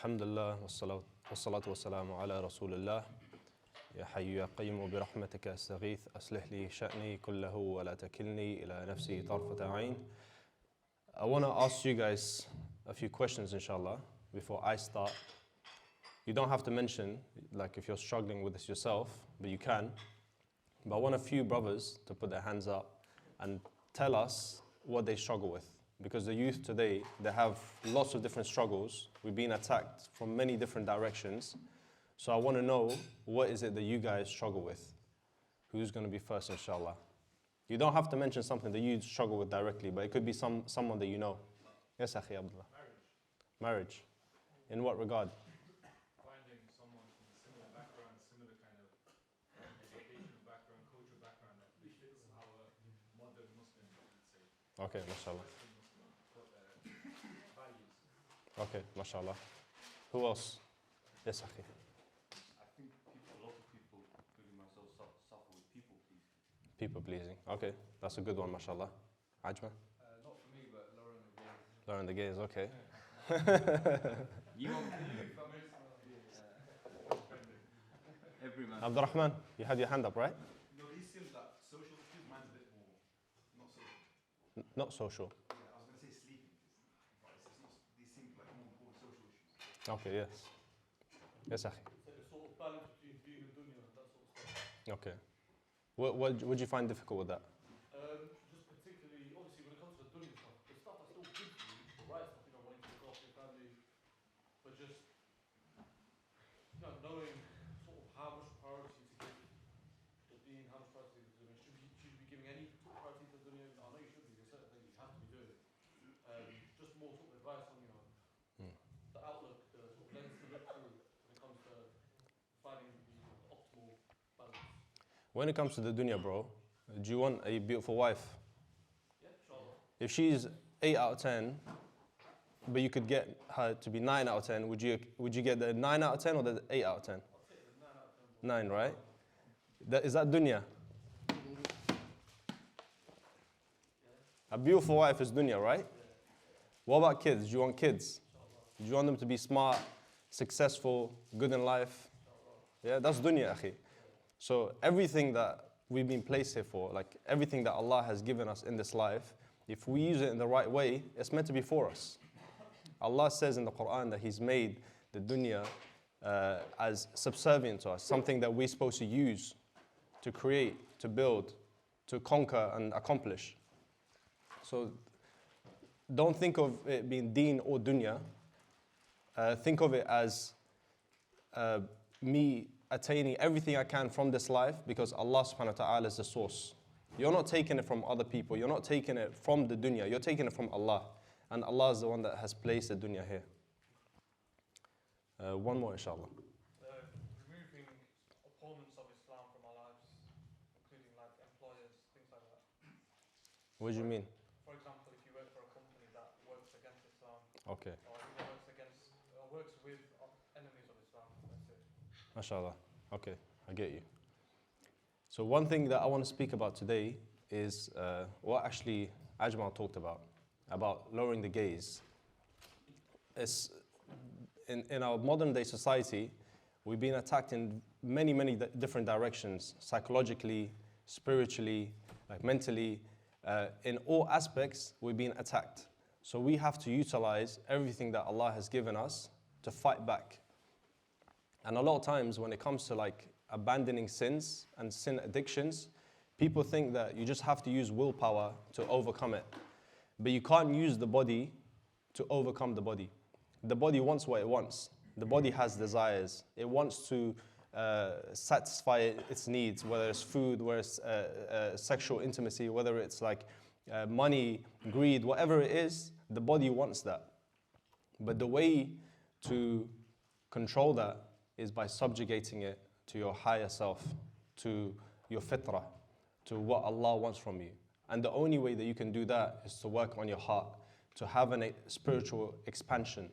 الحمد لله والصلاة والسلام على رسول الله يا حي يا قيوم برحمتك أستغيث أصلح لي شأني كله ولا تكلني إلى نفسي طرفة عين. I want to ask you guys a few questions inshallah before I start. You don't have to mention like if you're struggling with this yourself, but you can. But I want a few brothers to put their hands up and tell us what they struggle with. Because the youth today, they have lots of different struggles. We've been attacked from many different directions. So I want to know, what is it that you guys struggle with? Who's going to be first, inshallah? You don't have to mention something that you struggle with directly, but it could be someone that you know. Yes, Akhi Abdullah. Marriage. In what regard? Finding someone from a similar background, similar kind of educational background, cultural background that fits our modern Muslim, let's say. Okay, mashallah. Okay, mashallah. Who else? Yes, Akhi. I think a lot of people, including myself, suffer with people pleasing. People pleasing. Okay, that's a good one, mashallah. Ajma? Not for me, but lowering the gaze. Lowering the gaze, okay. You want every man. Abdurrahman, you had your hand up, right? No, these seems like social issues. Mine's a bit more not social. Not social. Yeah, I was gonna say sleeping, but it's not. These seem like more important social issues. Okay, yes. Yes, Akhi. So the sort of balance between deen and dunya and that sort of stuff. Okay. What would you find difficult with that? Just particularly, obviously, when it comes to the dunya stuff, the stuff that's still good for you, the right stuff, wanting to look after your family, but just, knowing sort of how much priority to give the deen, how much priority to give the dunya. Should you be giving any sort of priority to the dunya? I know you should be, there's certain things you have to be doing. Just more sort of advice on, the outlook, the sort of lens to look through when it comes to finding the optimal balance. When it comes to the dunya, bro, do you want a beautiful wife? Yeah, inshallah. If she's 8 out of 10, but you could get her to be 9 out of 10, would you get the 9 out of 10 or the 8 out of 10? I'll take the 9 out of 10. 9, right? Is that dunya? A beautiful wife is dunya, right? What about kids? Do you want kids? Do you want them to be smart, successful, good in life? Yeah, that's dunya, akhi. So everything that we've been placed here for, like everything that Allah has given us in this life, if we use it in the right way, it's meant to be for us. Allah says in the Quran that He's made the dunya as subservient to us, something that we're supposed to use, to create, to build, to conquer and accomplish. So don't think of it being deen or dunya. Think of it as me attaining everything I can from this life because Allah subhanahu wa ta'ala is the source. You're not taking it from other people. You're not taking it from the dunya. You're taking it from Allah. And Allah is the one that has placed the dunya here. One more, inshallah. Removing opponents of Islam from our lives, including like employers, things like that. What do you mean? For example, if you work for a company that works against Islam, Okay. or works with enemies of Islam, that's it. MashaAllah. Okay, I get you. So one thing that I want to speak about today is what actually Ajmal talked about lowering the gaze. It's in our modern day society, we've been attacked in many different directions, psychologically, spiritually, like mentally. In all aspects, we've been attacked. So we have to utilize everything that Allah has given us to fight back. And a lot of times when it comes to like abandoning sins and sin addictions, people think that you just have to use willpower to overcome it. But you can't use the body to overcome the body. The body wants what it wants. The body has desires. It wants to satisfy its needs, whether it's food, whether it's sexual intimacy, whether it's like money, greed, whatever it is, the body wants that. But the way to control that is by subjugating it to your higher self, to your fitrah, to what Allah wants from you. And the only way that you can do that is to work on your heart, to have a spiritual expansion,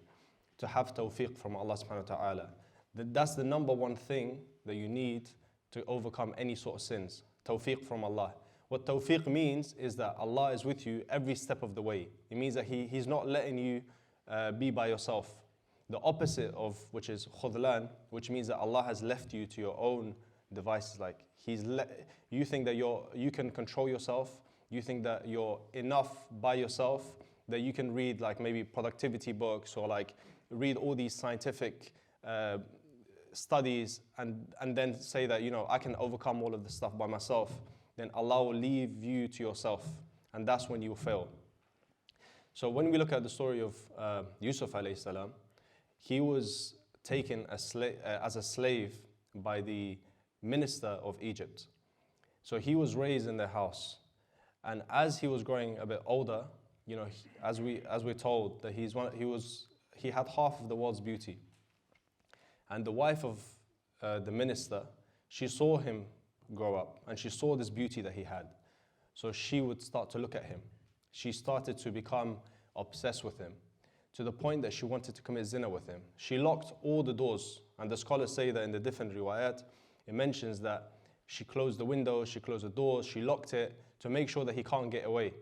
to have tawfiq from Allah subhanahu wa ta'ala. That's the number one thing that you need to overcome any sort of sins. Tawfiq from Allah. What tawfiq means is that Allah is with you every step of the way. It means that He's not letting you be by yourself. the opposite of which is khudlan, which means that Allah has left you to your own devices. Like you think that you can control yourself, you think that you're enough by yourself, that you can read like maybe productivity books or like read all these scientific studies and then say that, you know, I can overcome all of this stuff by myself. Then Allah will leave you to yourself, and that's when you will fail. So when we look at the story of Yusuf alayhi salam, he was taken as a slave by the minister of Egypt. So he was raised in their house, and as he was growing a bit older, you know, as we're told that he had half of the world's beauty. And the wife of the minister, she saw him grow up, and she saw this beauty that he had. So she would start to look at him. She started to become obsessed with him, to the point that she wanted to commit zina with him. She locked all the doors, and the scholars say that in the different riwayat, it mentions that she closed the windows, she closed the doors, she locked it to make sure that he can't get away.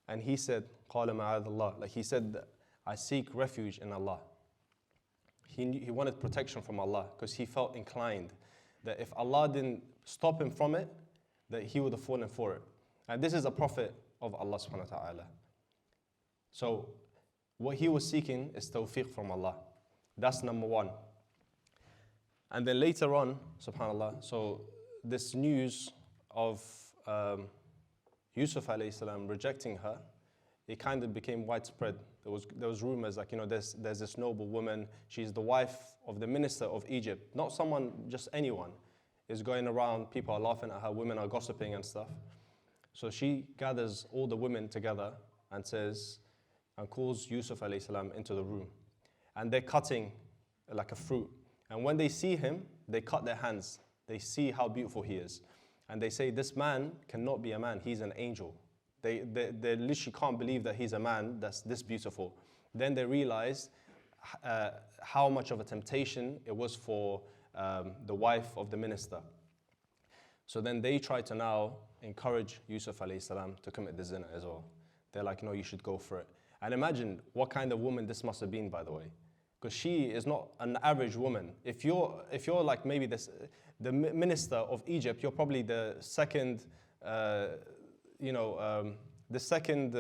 And he said, قَالَ مَعَاذَ اللَّهِ, like he said, that I seek refuge in Allah. He wanted protection from Allah because he felt inclined that if Allah didn't stop him from it, that he would have fallen for it. And this is a prophet of Allah subhanahu wa ta'ala. So what he was seeking is tawfiq from Allah. That's number one. And then later on, subhanAllah, so this news of Yusuf alayhi salam rejecting her, it kind of became widespread. There was rumors like, you know, there's this noble woman, she's the wife of the minister of Egypt, not someone, just anyone, is going around, people are laughing at her, women are gossiping and stuff. So she gathers all the women together and calls Yusuf alayhi salam into the room. And they're cutting like a fruit. And when they see him, they cut their hands. They see how beautiful he is. And they say, this man cannot be a man, he's an angel. They literally can't believe that he's a man that's this beautiful. Then they realize how much of a temptation it was for the wife of the minister. So then they try to now encourage Yusuf alayhi salam to commit the zina as well. They're like, no, you should go for it. And imagine what kind of woman this must have been, by the way. Because she is not an average woman. If you're like maybe the minister of Egypt, you're probably the second the second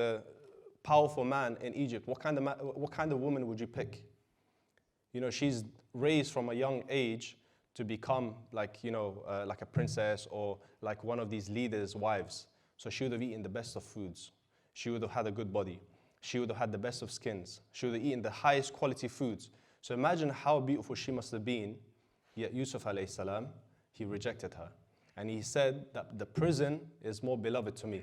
powerful man in Egypt. What kind of woman would you pick? You know, she's raised from a young age to become like a princess or like one of these leaders' wives. So she would have eaten the best of foods. She would have had a good body. She would have had the best of skins. She would have eaten the highest quality foods. So imagine how beautiful she must have been. Yet Yusuf alayhi salam, he rejected her. And he said that the prison is more beloved to me.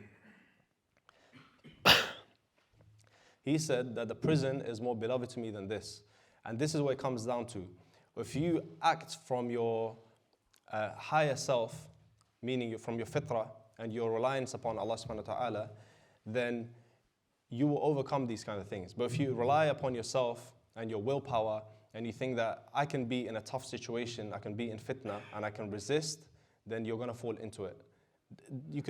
He said that the prison is more beloved to me than this. And this is what it comes down to. If you act from your higher self, meaning from your fitrah and your reliance upon Allah subhanahu wa ta'ala, then you will overcome these kind of things. But if you rely upon yourself and your willpower and you think that I can be in a tough situation, I can be in fitna and I can resist, then you're going to fall into it. You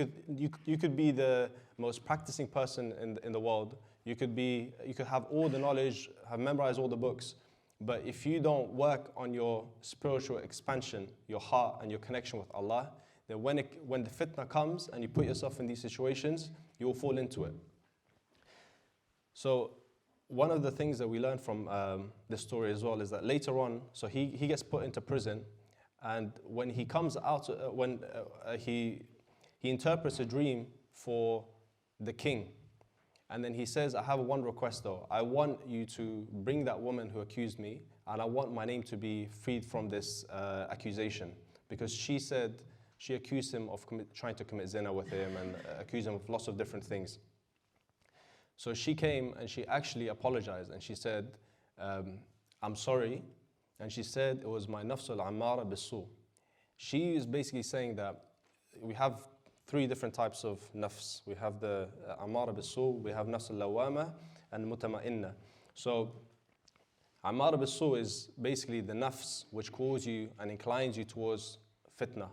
could be the most practicing person in the world. You could have all the knowledge, have memorized all the books, but if you don't work on your spiritual expansion, your heart and your connection with Allah, then when the fitna comes and you put yourself in these situations, you will fall into it. So one of the things that we learn from this story as well is that later on, so he gets put into prison, and when he comes out, he interprets a dream for the king. And then he says, I have one request though. I want you to bring that woman who accused me, and I want my name to be freed from this accusation. Because she said, she accused him of trying to commit zina with him and accused him of lots of different things. So she came and she actually apologized and she said, I'm sorry. And she said, it was my nafs al-ammara bis-su. She is basically saying that we have three different types of nafs. We have the ammara bis-su, we have nafs al-lawama, and mutama'inna. So ammara bis-su is basically the nafs which calls you and inclines you towards fitna,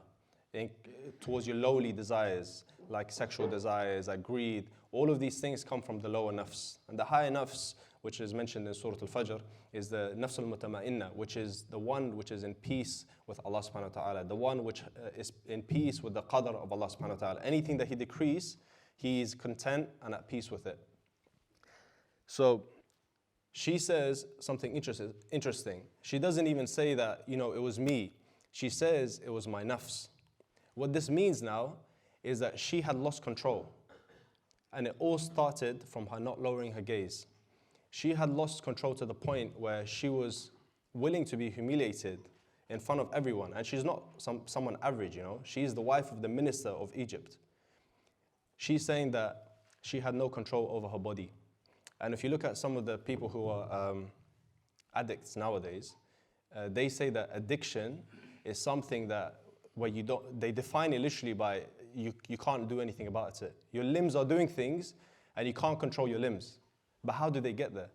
towards your lowly desires, like sexual desires, like greed. All of these things come from the lower nafs. And the higher nafs, which is mentioned in Surah Al-Fajr, is the nafs al-mutama'inna, which is the one which is in peace with Allah subhanahu wa ta'ala, the one which is in peace with the qadr of Allah subhanahu wa ta'ala. Anything that He decrees, he is content and at peace with it. So she says something interesting. She doesn't even say that, it was me. She says it was my nafs. What this means now is that she had lost control. And it all started from her not lowering her gaze. She had lost control to the point where she was willing to be humiliated in front of everyone. And she's not someone average, She's the wife of the minister of Egypt. She's saying that she had no control over her body. And if you look at some of the people who are addicts nowadays, they say that addiction is something that where they define it literally by you can't do anything about it. Your limbs are doing things and you can't control your limbs. But how do they get there?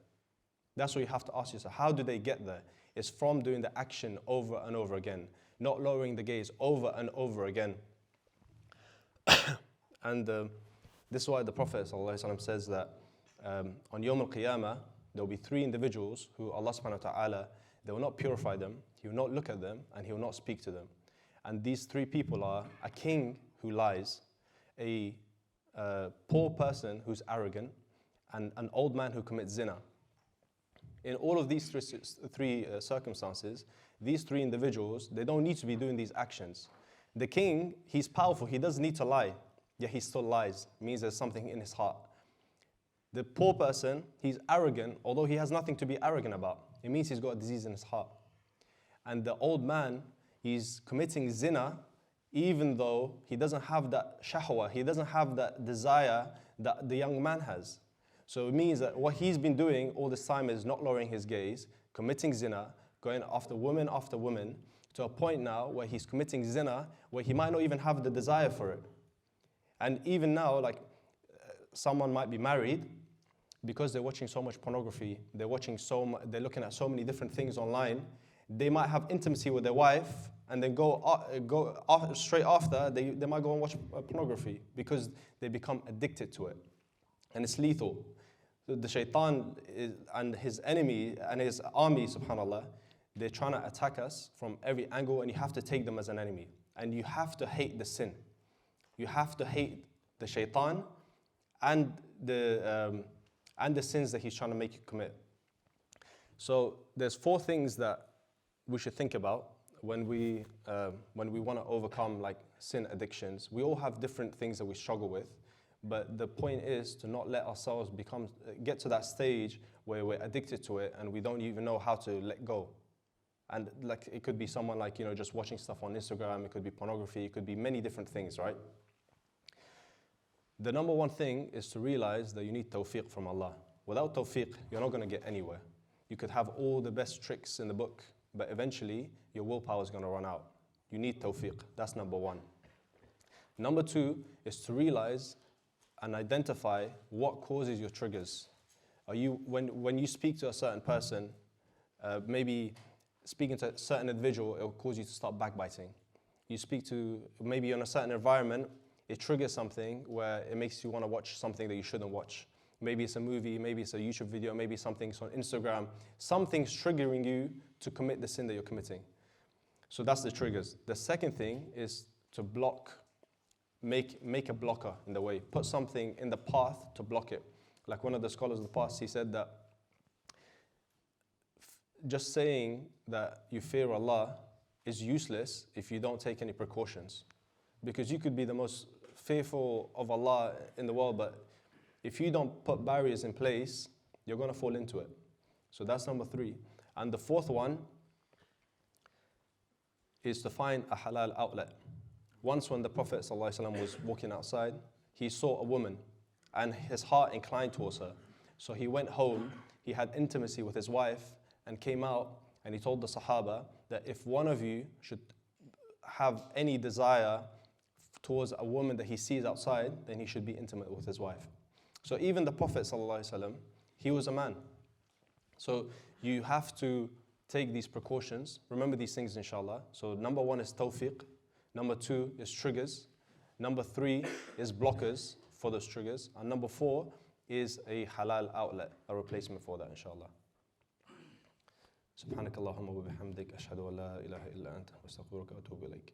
That's what you have to ask yourself. How do they get there? It's from doing the action over and over again, not lowering the gaze over and over again. And this is why the Prophet ﷺ says that on Yawm al-Qiyamah, there will be 3 individuals who Allah subhanahu wa ta'ala, they will not purify them, He will not look at them, and He will not speak to them. And these 3 people are a king who lies, a poor person who's arrogant, and an old man who commits zina. In all of these three circumstances, these 3 individuals, they don't need to be doing these actions. The king, he's powerful, he doesn't need to lie, yet he still lies. It means there's something in his heart. The poor person, he's arrogant, although he has nothing to be arrogant about. It means he's got a disease in his heart. And the old man, he's committing zina, even though he doesn't have that shahwa, he doesn't have that desire that the young man has. So it means that what he's been doing all this time is not lowering his gaze, committing zina, going after woman, to a point now where he's committing zina, where he might not even have the desire for it. And even now, someone might be married, because they're watching so much pornography, they're looking at so many different things online, they might have intimacy with their wife, and then straight after, they might go and watch pornography, because they become addicted to it. And it's lethal. The shaitan and his enemy and his army, subhanAllah, they're trying to attack us from every angle, and you have to take them as an enemy. And you have to hate the sin. You have to hate the shaitan and the sins that he's trying to make you commit. So there's 4 things that we should think about when we want to overcome sin addictions. We all have different things that we struggle with, but the point is to not let ourselves get to that stage where we're addicted to it and we don't even know how to let go. And it could be someone just watching stuff on Instagram, it could be pornography, it could be many different things, right? The number 1 thing is to realize that you need tawfiq from Allah. Without tawfiq, you're not going to get anywhere. You could have all the best tricks in the book, but eventually your willpower is going to run out. You need tawfiq. That's number 1. Number 2 is to realize and identify what causes your triggers. When you speak to a certain person, maybe speaking to a certain individual, it will cause you to start backbiting. You speak to, maybe in a certain environment, it triggers something where it makes you want to watch something that you shouldn't watch. Maybe it's a movie, maybe it's a YouTube video, maybe something's on Instagram. Something's triggering you to commit the sin that you're committing. So that's the triggers. The second thing is to block, make a blocker in the way. Put something in the path to block it. Like one of the scholars of the past, he said that just saying that you fear Allah is useless if you don't take any precautions. Because you could be the most fearful of Allah in the world, but if you don't put barriers in place, you're going to fall into it. So that's number 3. And the 4th one is to find a halal outlet. Once when the Prophet ﷺ was walking outside, he saw a woman and his heart inclined towards her. So he went home, he had intimacy with his wife and came out and he told the Sahaba that if one of you should have any desire towards a woman that he sees outside, then he should be intimate with his wife. So even the Prophet ﷺ, he was a man. So you have to take these precautions. Remember these things, inshallah. So number 1 is tawfiq. Number 2 is triggers. Number 3 is blockers for those triggers. And number 4 is a halal outlet, a replacement for that, inshallah. سبحانك اللهم وبحمدك أشهد أن لا إله إلا أنت أستغفرك وأتوب إليك.